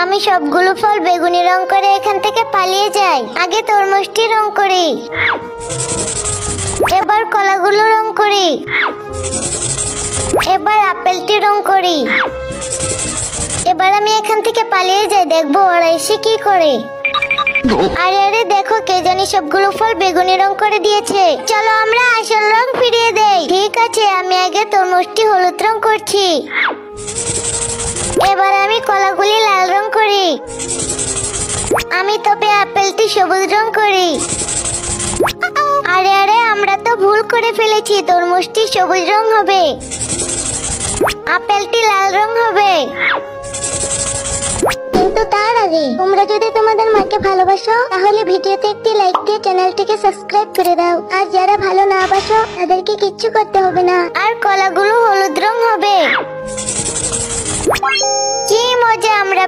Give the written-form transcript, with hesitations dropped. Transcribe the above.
আমি সবগুলো ফল বেগুনি রং করে এখান থেকে পালিয়ে যাই। আগে তরমুজটি রং করি, এবার কলাগুলো রং করি, এবার আপেলটি রং করি। এবার আমি এখান থেকে পালিয়ে যাই, দেখবো ওরা এসে কি করে। আরে আরে দেখো, কে জানি সবগুলো ফল বেগুনি রং করে দিয়েছে। চলো আমরা আসল রং ফিরিয়ে দেই। ঠিক আছে, আমি আগে তরমুজটি হলুদ রং করছি, এবার আমি কলাগুলি লাল রং করি, আমি তবে আপেলটি সবুজ রং করি। আরে আরে, আমরা তো ভুল করে ফেলেছি, তরমুজটি সবুজ রং হবে, আপেলটি লাল রং হবে। কিন্তু তার আগে তোমরা যদি তোমাদের মাকে ভালোবাসো তাহলে ভিডিওতে একটি লাইক দিয়ে চ্যানেলটিকে সাবস্ক্রাইব করে দাও। আর যারা ভালো না বাসো তাদেরকে কিচ্ছু করতে হবে না। আর কলাগুলো হলুদ রং হবে। কি মজা আমরা